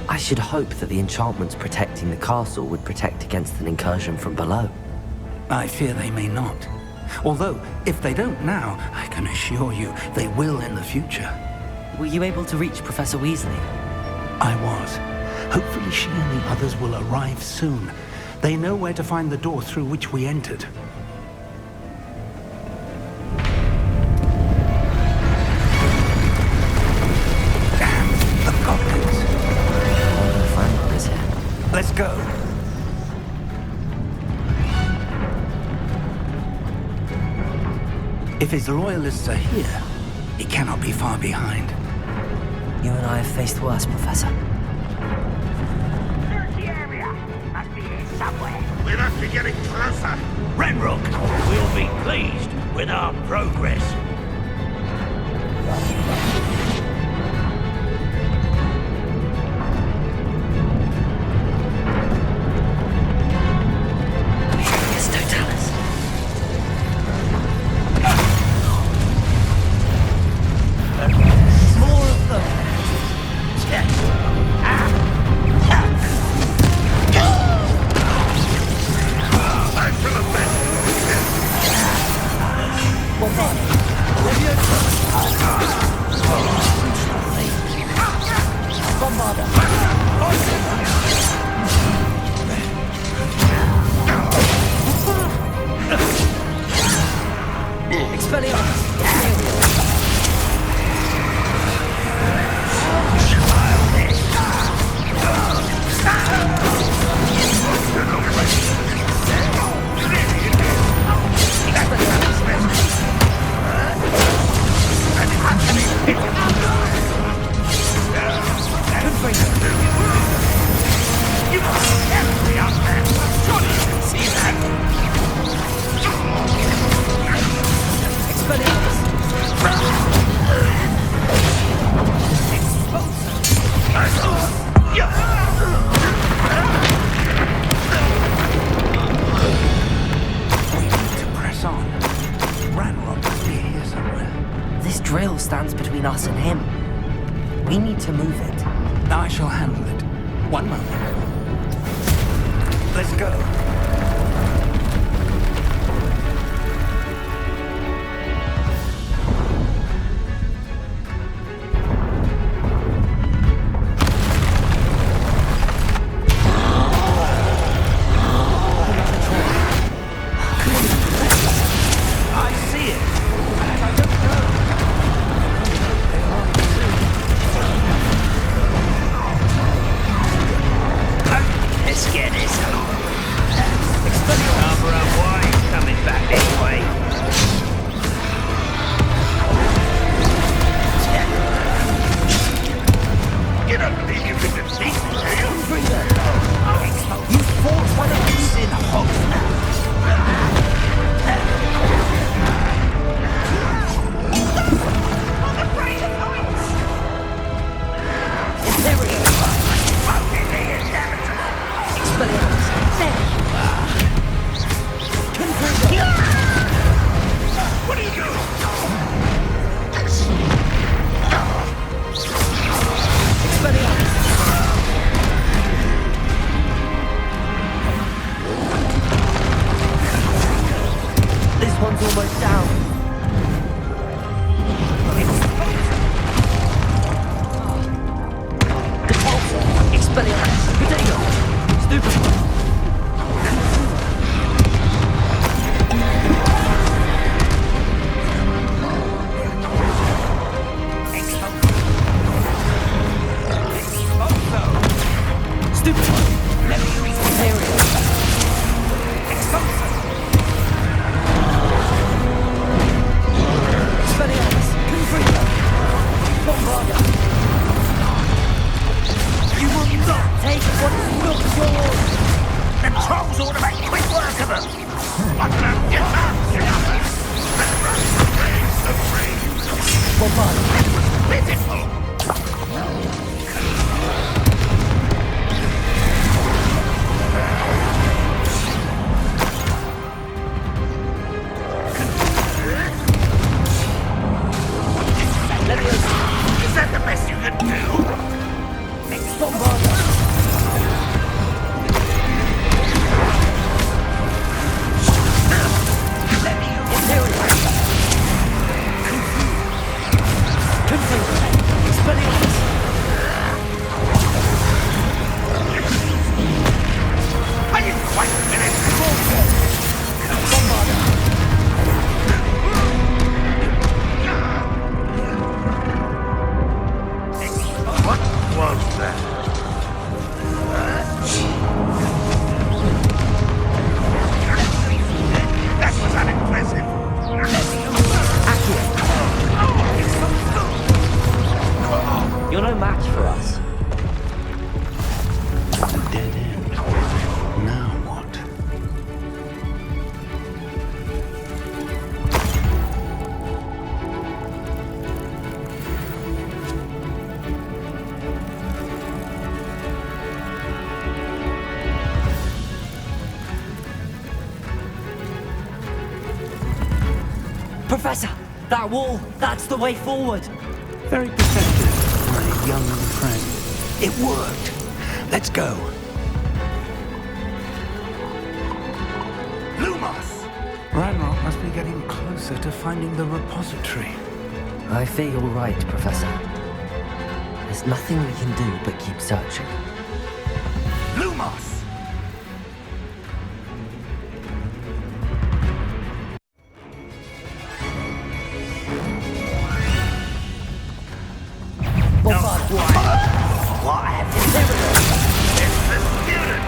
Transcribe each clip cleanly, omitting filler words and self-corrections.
I should hope that the enchantments protecting the castle would protect against an incursion from below. I fear they may not. Although, if they don't now, I can assure you they will in the future. Were you able to reach Professor Weasley? I was. Hopefully she and the others will arrive soon. They know where to find the door through which we entered. Damn, the goblins. Oh, Frank is here. Let's go. If his loyalists are here, he cannot be far behind. You and I have faced worse, Professor. Search the area. Must be here somewhere. We must be getting closer. Renrook will be pleased with our progress. Stands between us and him. We need to move it. I shall handle it. One moment. Let's go. Let me can do. I didn't quite finish. What was that? That was unimpressive. You're no match for us. It's a dead end. Now what? Professor, that wall, that's the way forward. Very perceptive, my young friend. It worked. Let's go. Lumos! Ranrock must be getting closer to finding the repository. I fear you're right, Professor. There's nothing we can do but keep searching. Lumos! What have you It's the student!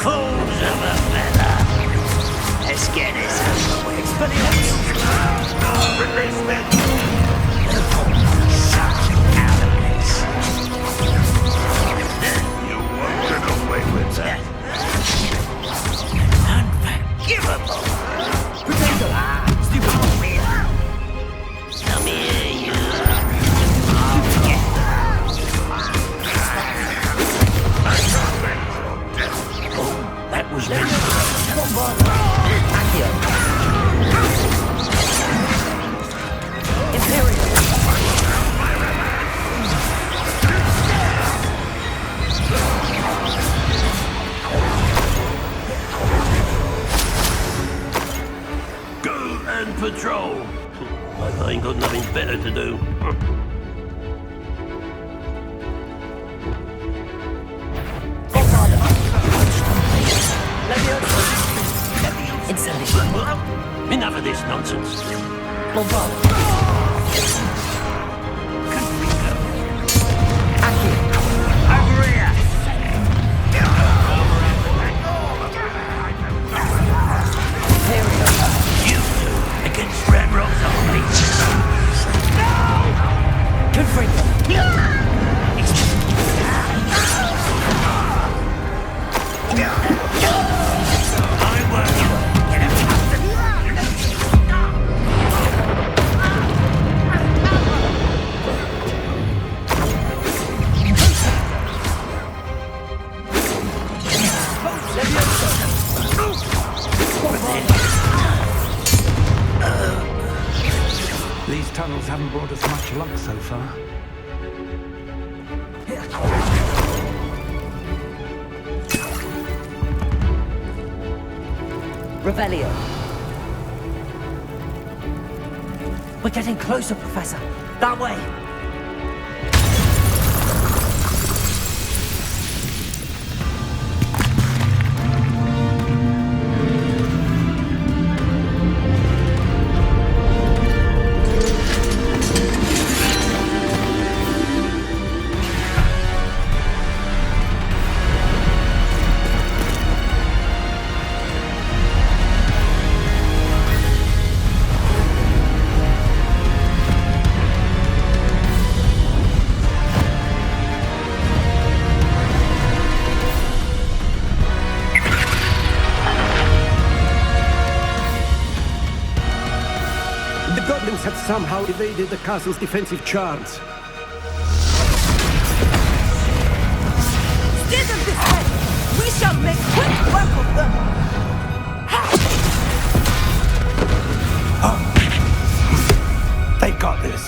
Fools of a feather. Let's get this over with. Release them! Out of this. You won't get away with that. Unforgivable. Come here, you. That was meant go and patrol. Like I ain't got nothing better to do. Enough of this nonsense. Over here. You two against Red Rock's army. Confront them. I work you. These tunnels haven't brought us much luck so far. Revelio. We're getting closer, Professor. That way. The goblins have somehow evaded the castle's defensive charms. Steer them this way! We shall make quick work of them! They got this.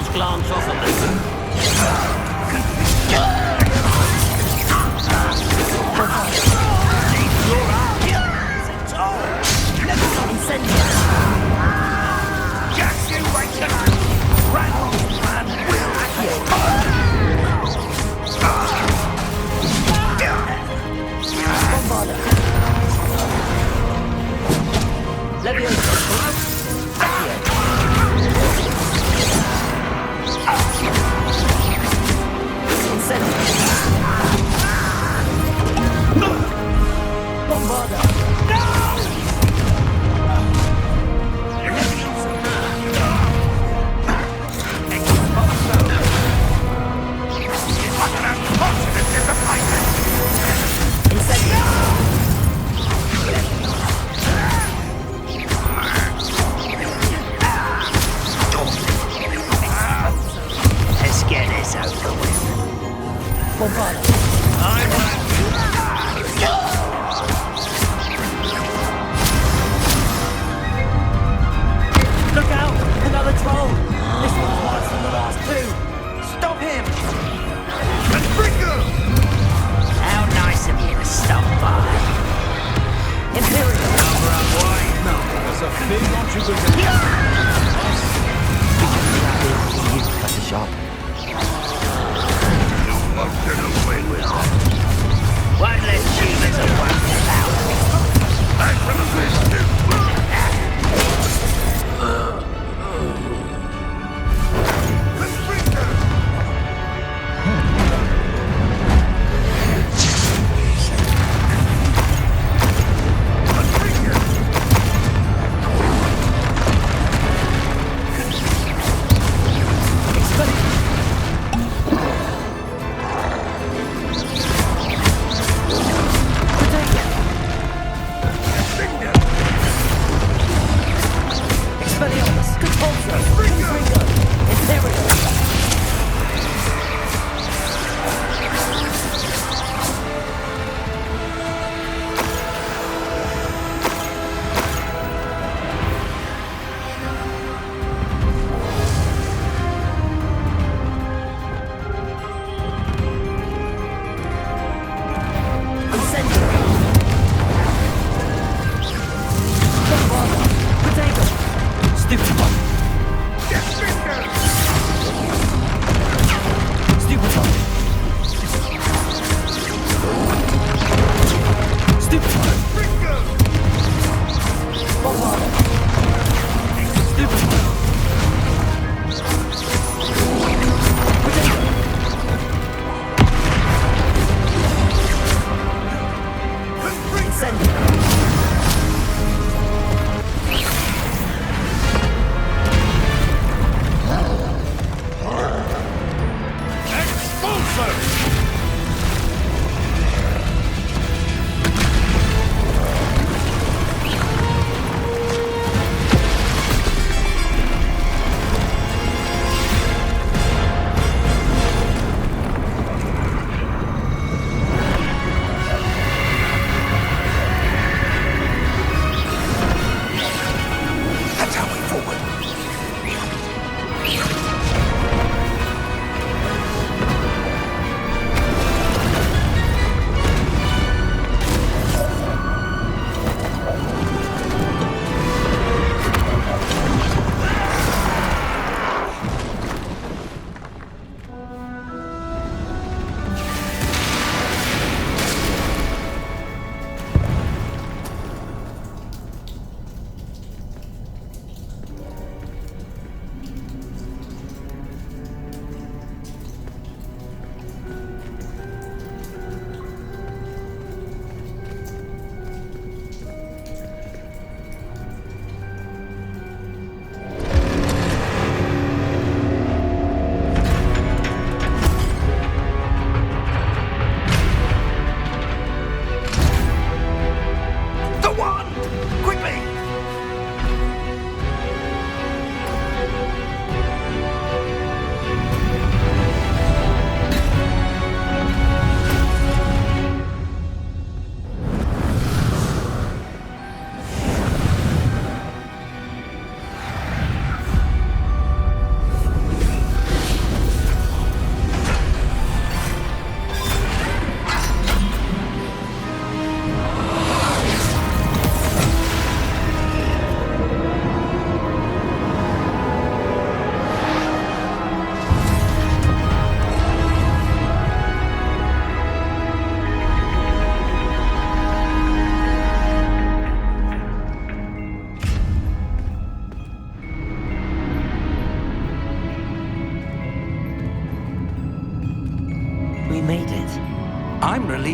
just glance off at me. Just you wait till I Randall's plan will Let's get this over with. Look out! Another troll! This one's worse than the last two! Stop him! How nice of you to stop by. Imperial! That's a shot. not get away with it. One less humans to worry about. Back for the business. Let's bring them. Let's bring them. Expect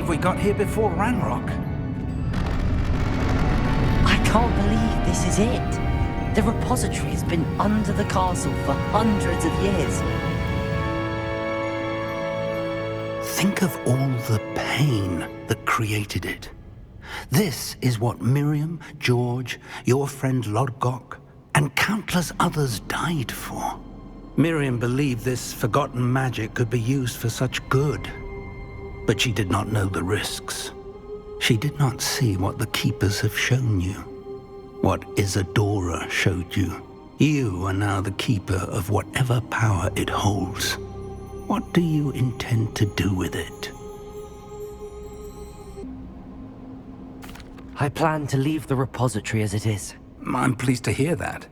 believe we got here before Ranrock. I can't believe this is it. The repository has been under the castle for hundreds of years. Think of all the pain that created it. This is what Miriam, George, your friend Lodgok, and countless others died for. Miriam believed this forgotten magic could be used for such good, but she did not know the risks. She did not see what the Keepers have shown you, what Isadora showed you. You are now the Keeper of whatever power it holds. What do you intend to do with it? I plan to leave the repository as it is. I'm pleased to hear that.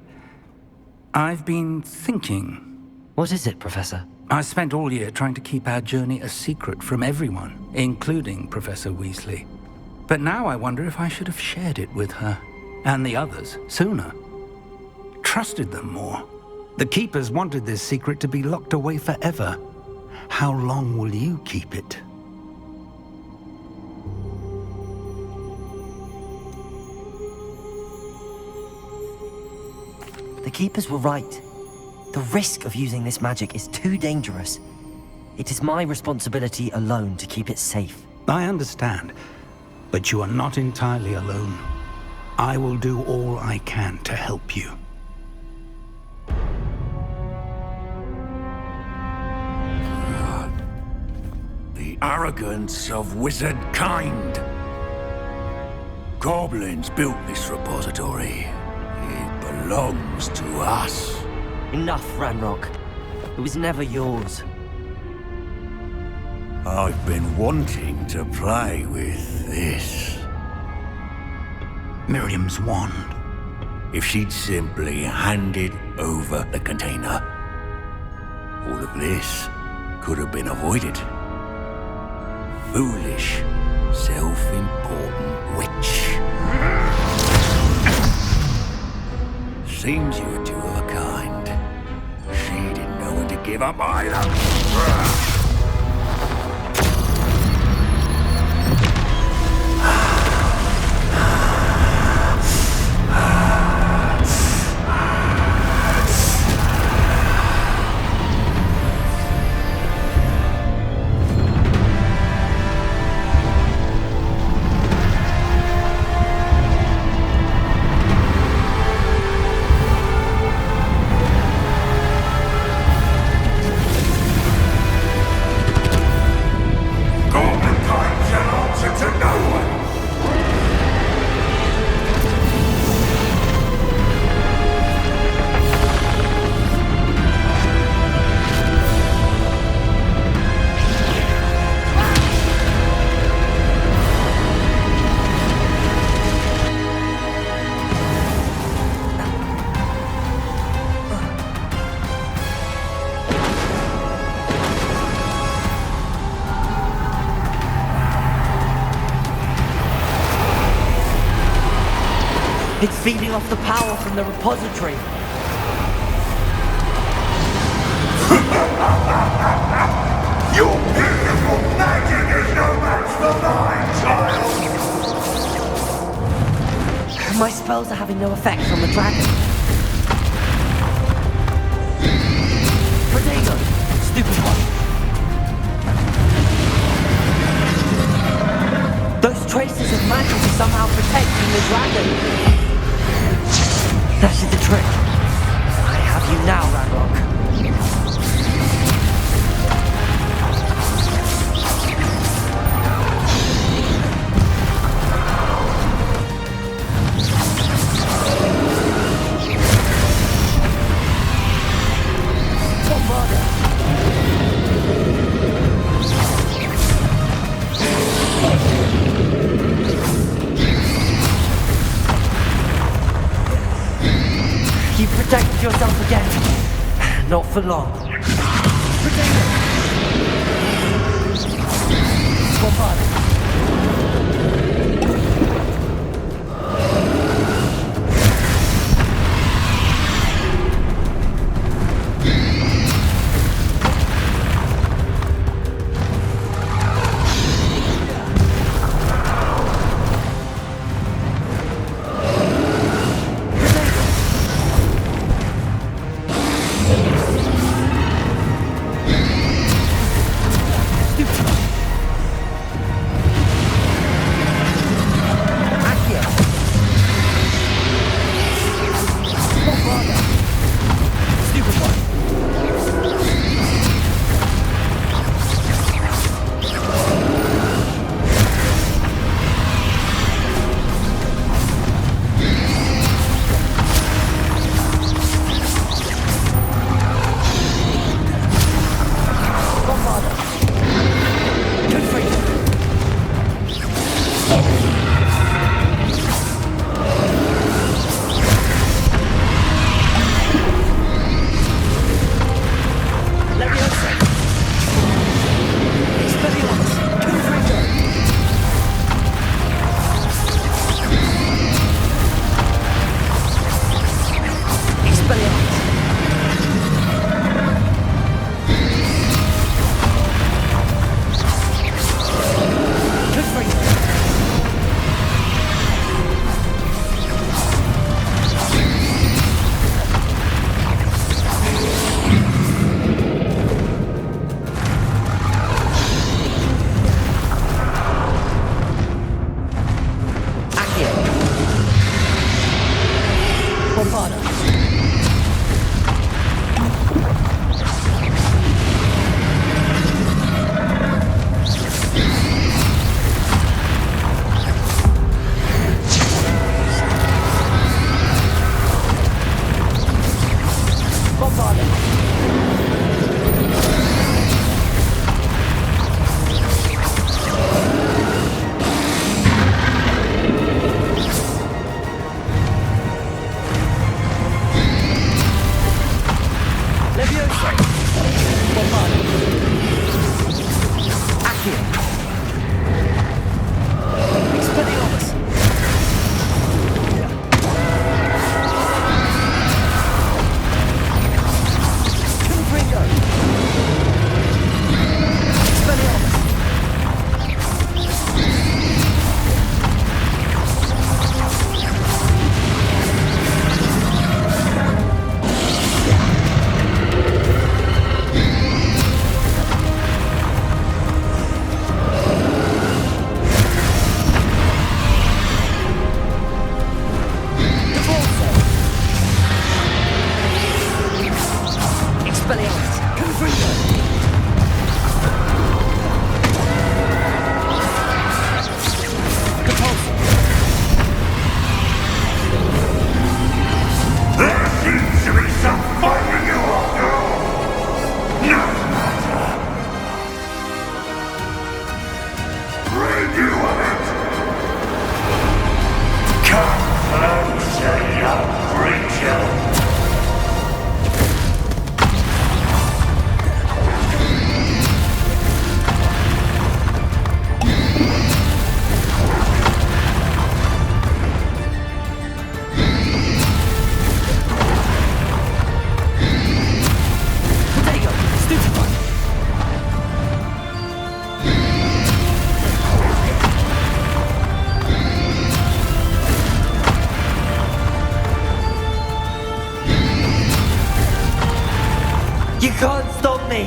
I've been thinking. What is it, Professor? I spent all year trying to keep our journey a secret from everyone, including Professor Weasley. But now I wonder if I should have shared it with her, and the others, sooner. Trusted them more. The Keepers wanted this secret to be locked away forever. How long will you keep it? The Keepers were right. The risk of using this magic is too dangerous. It is my responsibility alone to keep it safe. I understand, but you are not entirely alone. I will do all I can to help you. The arrogance of wizard kind. Goblins built this repository. It belongs to us. Enough, Ranrock. It was never yours. I've been wanting to play with this. Miriam's wand. If she'd simply handed over the container, all of this could have been avoided. Foolish, self-important witch. Seems you were two of a kind. She didn't know when to give up either. It's feeding off the power from the repository. Your beautiful magic is no match for mine, child! My spells are having no effect on the dragon. Protego! Stupid one. Those traces of magic are somehow protecting the dragon. That is the trick. I have you now, Ranrock. You protected yourself again. Not for long. Protect it! Bombard. Bombarda. You can't stop me!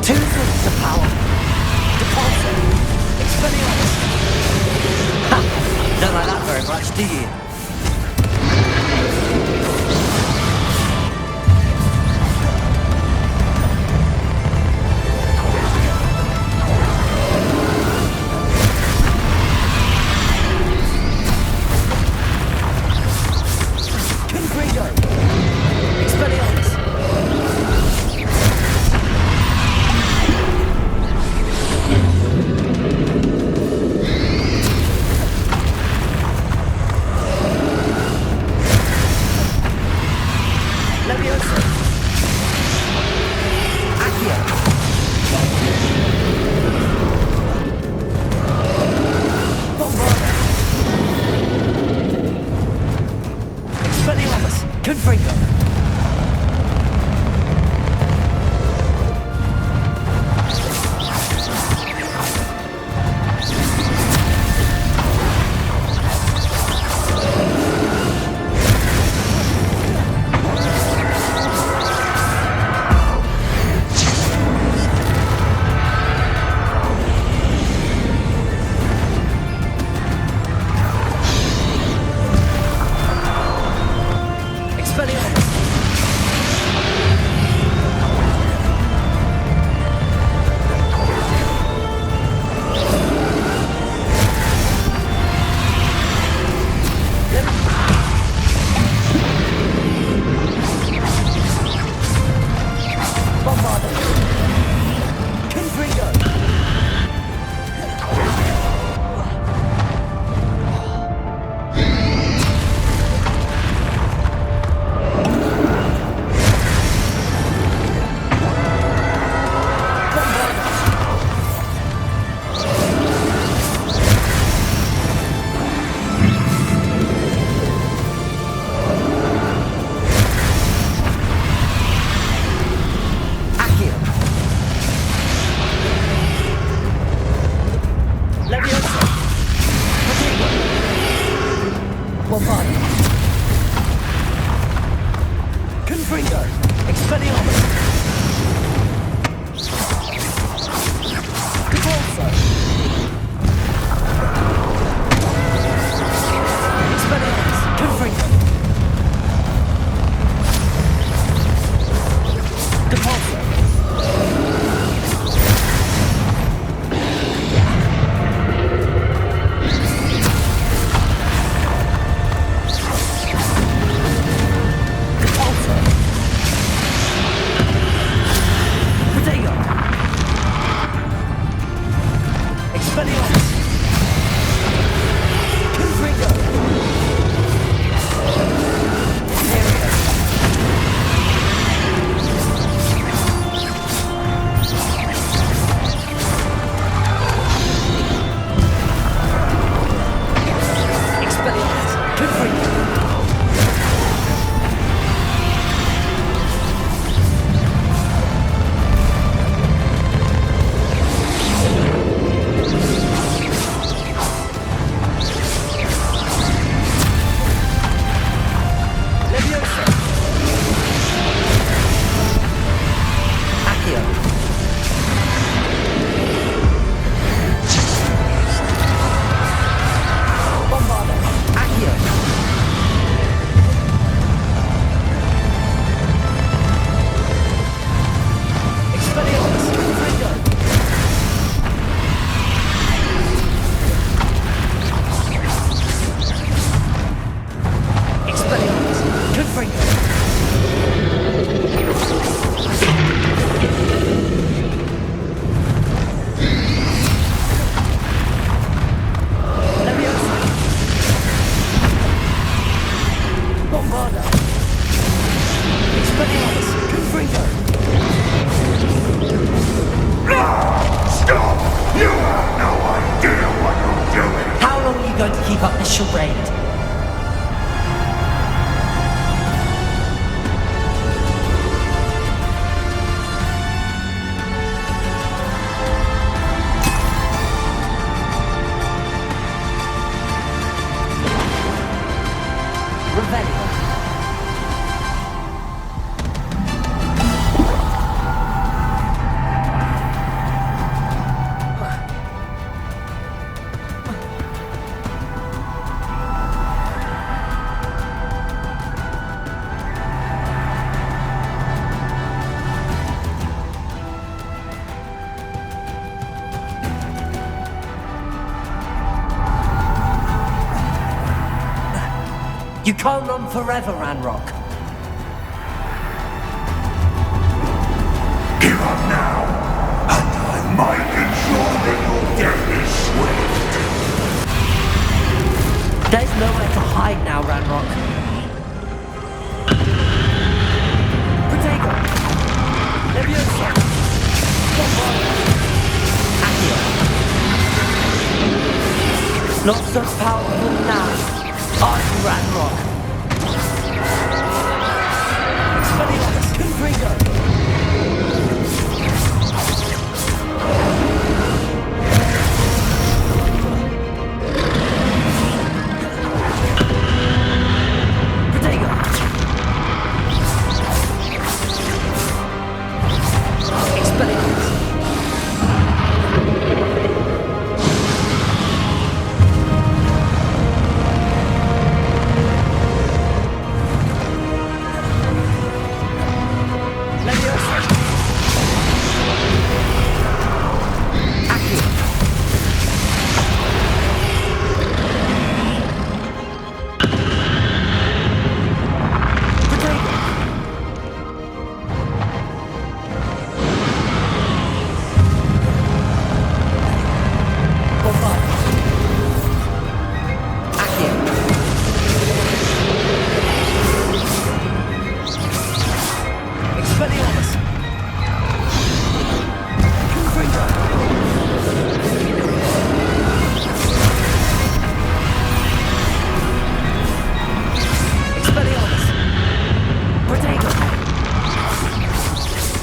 Two sources of power. Depulso. Expelliarmus. Ha! Don't like that very much, do you? Confringo! Expelliarmus! Convulso! Expelliarmus! Confringo! Convulso! You can't run forever, Ranrock. Give up now, and I might ensure that your death is swift. There's nowhere to hide now, Ranrock. Protego! Leviosa! Bombarda! Accio! Not so powerful now, are you, Ranrock? Expelliarmus!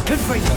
Confringo!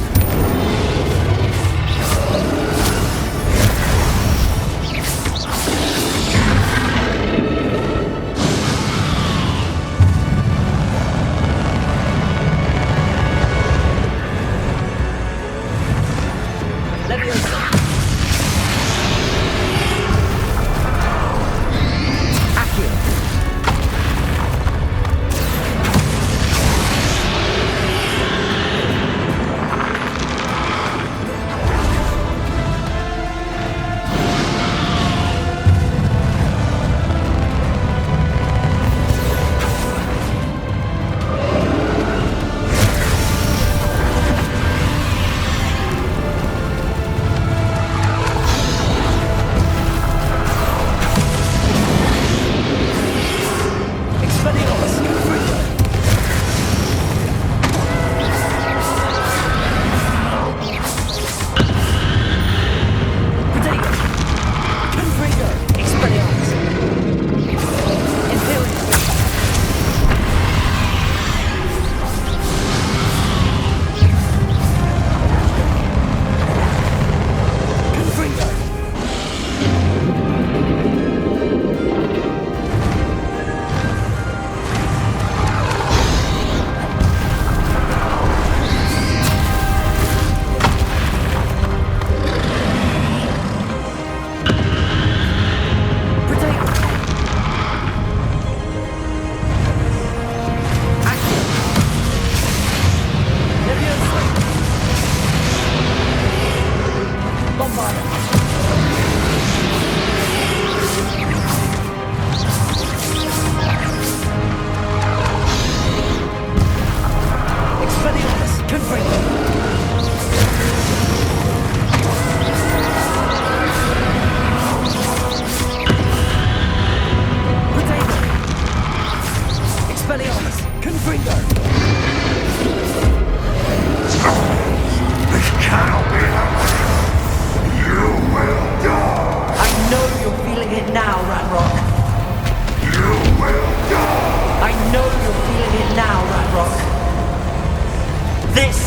This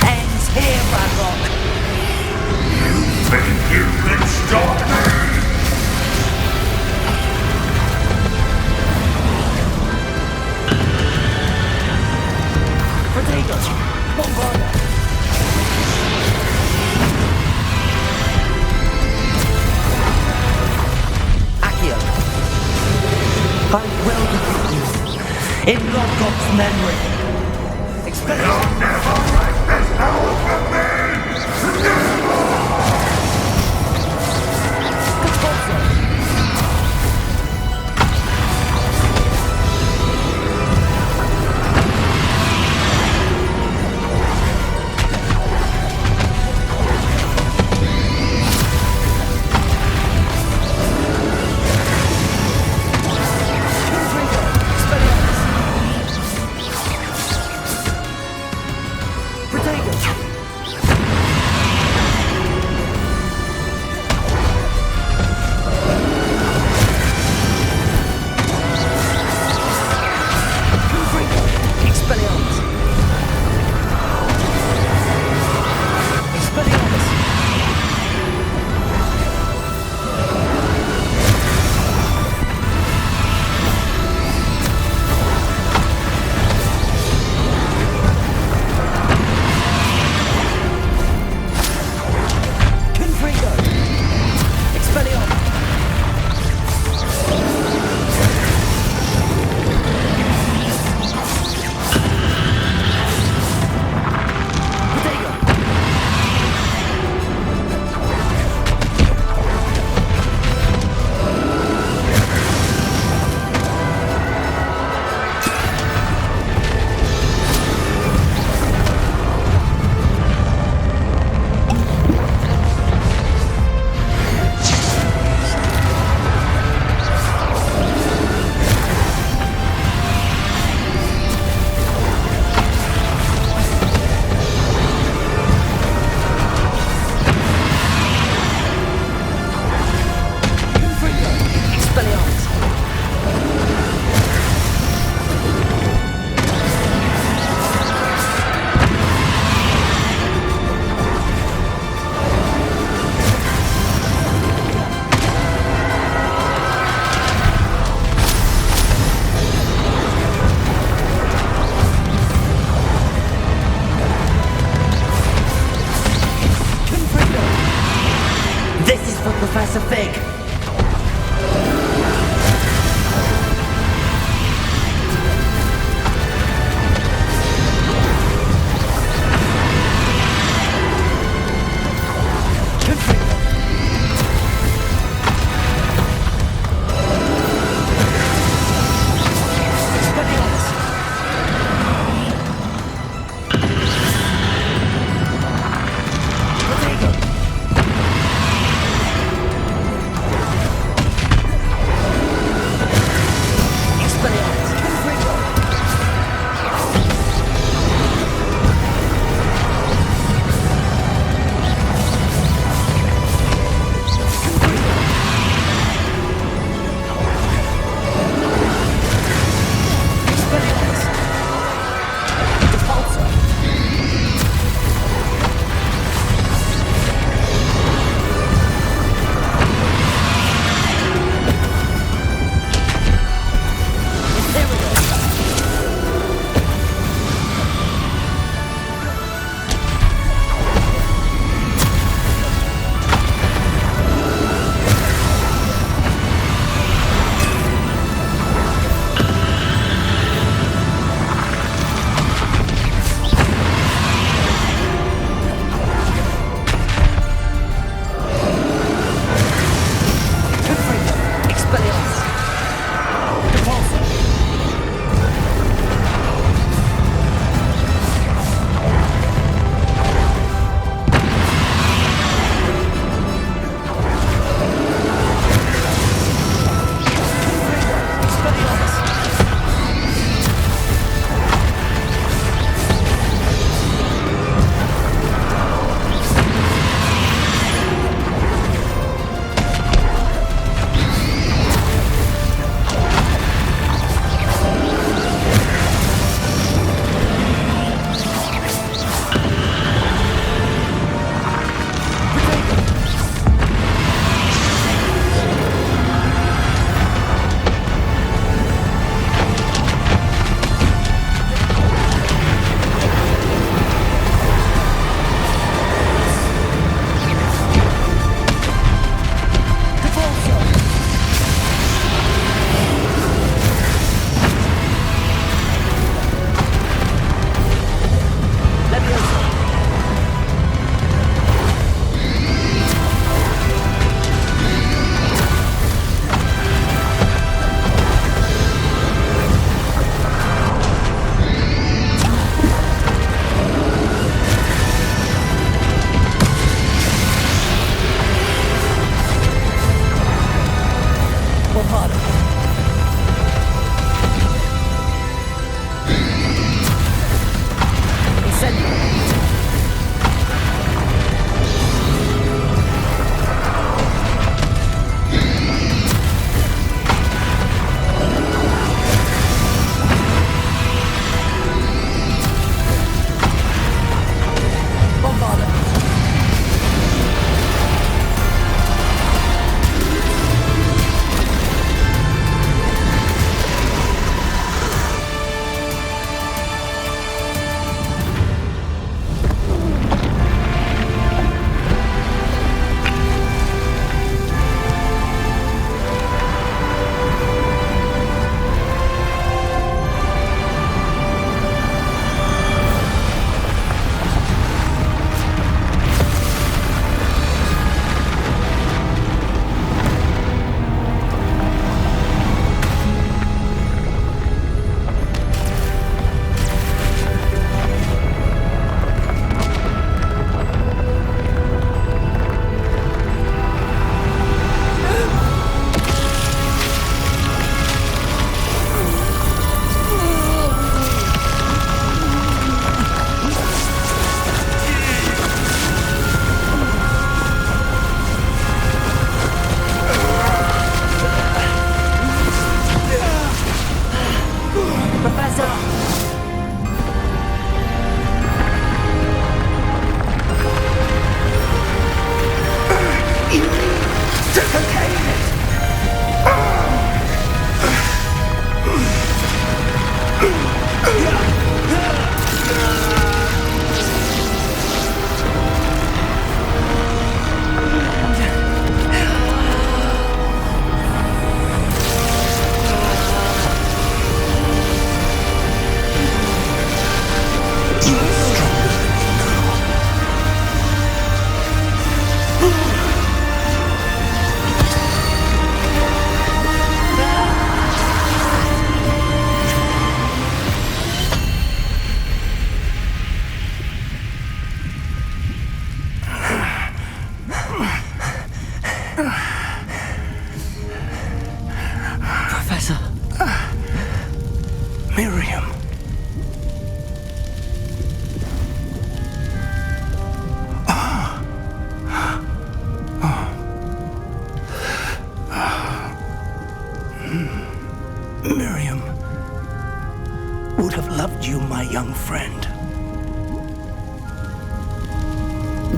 ends here, Radrock. You think you can stop me? Protego! Bombarda! Accio. I will defeat you. In Lodgok's memory. Expect You'll never write this down for me!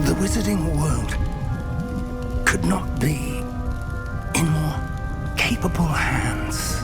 The wizarding world could not be in more capable hands.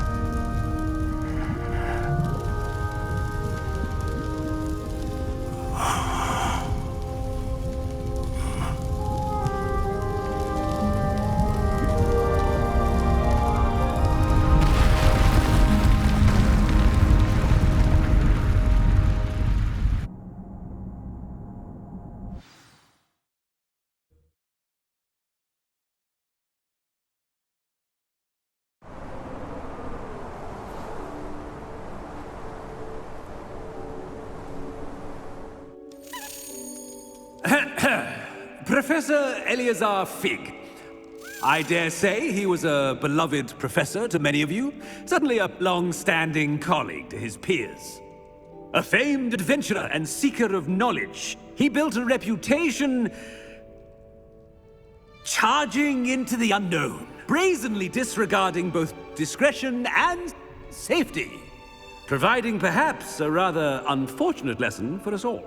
Professor Eleazar Fig. I dare say he was a beloved professor to many of you, certainly a long-standing colleague to his peers. A famed adventurer and seeker of knowledge, he built a reputation charging into the unknown, brazenly disregarding both discretion and safety, providing perhaps a rather unfortunate lesson for us all.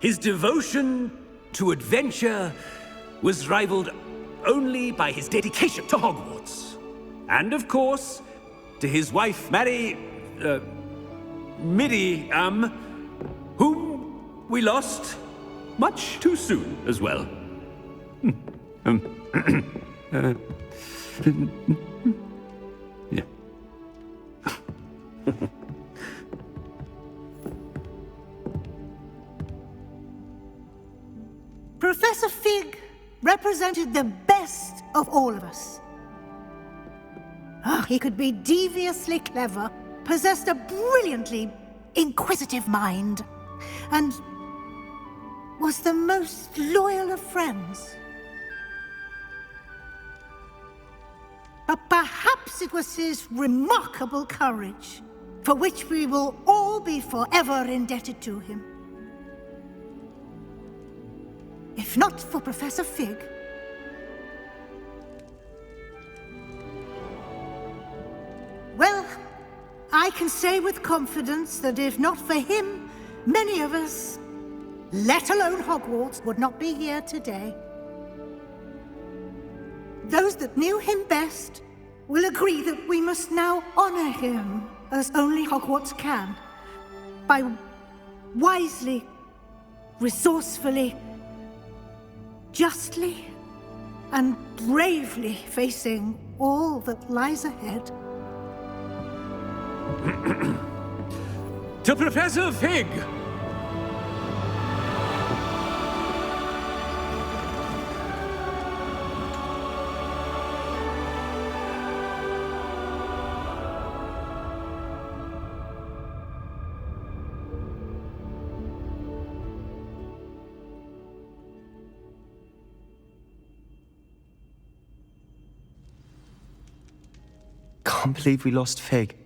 His devotion to adventure was rivaled only by his dedication to Hogwarts. And of course, to his wife, Midi, whom we lost much too soon as well. Yeah. Professor Fig represented the best of all of us. He could be deviously clever, possessed a brilliantly inquisitive mind, and was the most loyal of friends. But perhaps it was his remarkable courage, for which we will all be forever indebted to him. If not for Professor Fig, well, I can say with confidence that if not for him, many of us, let alone Hogwarts, would not be here today. Those that knew him best will agree that we must now honor him as only Hogwarts can, by wisely, resourcefully, justly and bravely facing all that lies ahead. To Professor Fig! Can't believe we lost Fig.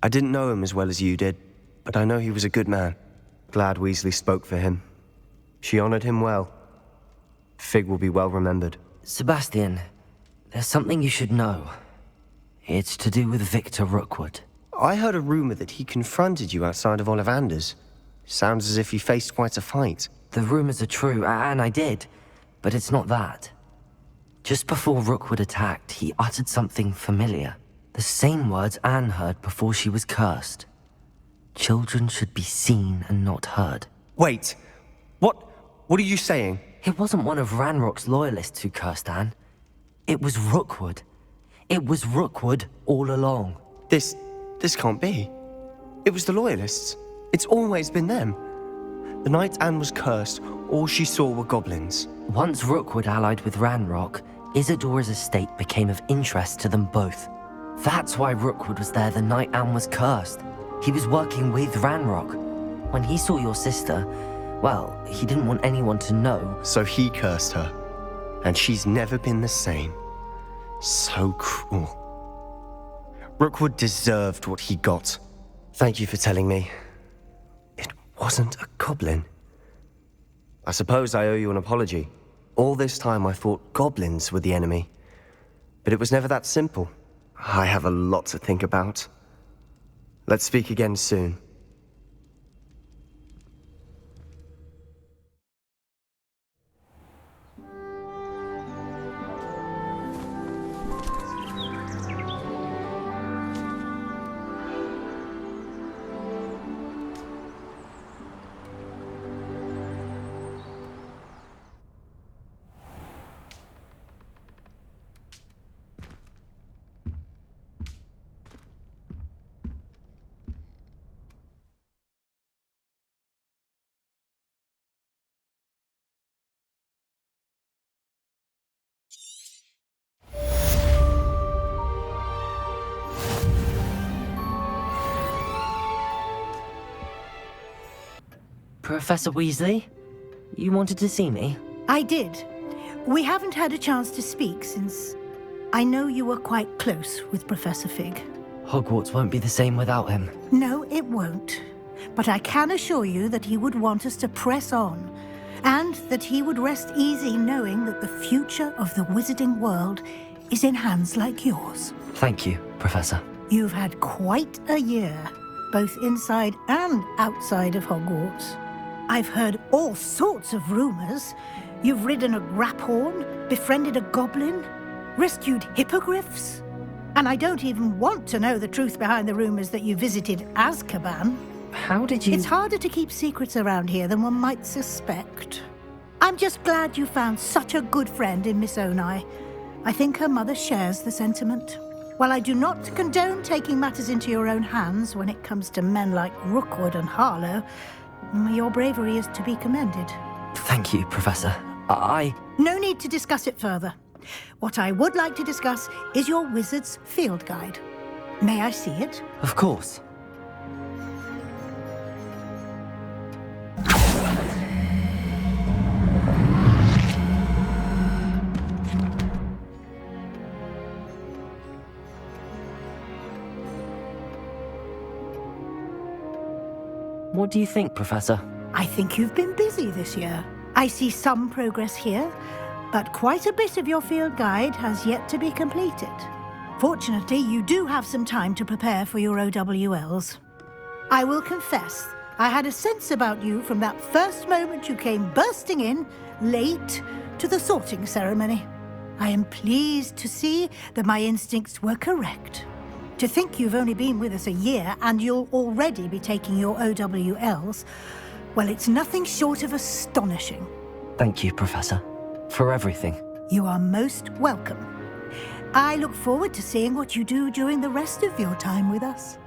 I didn't know him as well as you did, but I know he was a good man. Glad Weasley spoke for him. She honored him well. Fig will be well remembered. Sebastian, there's something you should know. It's to do with Victor Rookwood. I heard a rumor that he confronted you outside of Ollivander's. Sounds as if he faced quite a fight. The rumors are true, and I did, but it's not that. Just before Rookwood attacked, he uttered something familiar. The same words Anne heard before she was cursed. Children should be seen and not heard. Wait, what are you saying? It wasn't one of Ranrock's loyalists who cursed Anne. It was Rookwood. It was Rookwood all along. This can't be. It was the loyalists. It's always been them. The night Anne was cursed, all she saw were goblins. Once Rookwood allied with Ranrock, Isadora's estate became of interest to them both. That's why Rookwood was there the night Anne was cursed. He was working with Ranrock. When he saw your sister, well, he didn't want anyone to know. So he cursed her. And she's never been the same. So cruel. Rookwood deserved what he got. Thank you for telling me. It wasn't a goblin. I suppose I owe you an apology. All this time I thought goblins were the enemy. But it was never that simple. I have a lot to think about. Let's speak again soon. Professor Weasley? You wanted to see me? I did. We haven't had a chance to speak since I know you were quite close with Professor Fig. Hogwarts won't be the same without him. No, it won't. But I can assure you that he would want us to press on, and that he would rest easy knowing that the future of the wizarding world is in hands like yours. Thank you, Professor. You've had quite a year, both inside and outside of Hogwarts. I've heard all sorts of rumors. You've ridden a graphorn, befriended a goblin, rescued hippogriffs. And I don't even want to know the truth behind the rumors that you visited Azkaban. How did you... It's harder to keep secrets around here than one might suspect. I'm just glad you found such a good friend in Miss Onai. I think her mother shares the sentiment. While I do not condone taking matters into your own hands when it comes to men like Rookwood and Harlow, your bravery is to be commended. Thank you, Professor. No need to discuss it further. What I would like to discuss is your wizard's field guide. May I see it? Of course. What do you think, Professor? I think you've been busy this year. I see some progress here, but quite a bit of your field guide has yet to be completed. Fortunately, you do have some time to prepare for your OWLs. I will confess, I had a sense about you from that first moment you came bursting in, late, to the sorting ceremony. I am pleased to see that my instincts were correct. To think you've only been with us a year and you'll already be taking your OWLs, well, it's nothing short of astonishing. Thank you, Professor, for everything. You are most welcome. I look forward to seeing what you do during the rest of your time with us.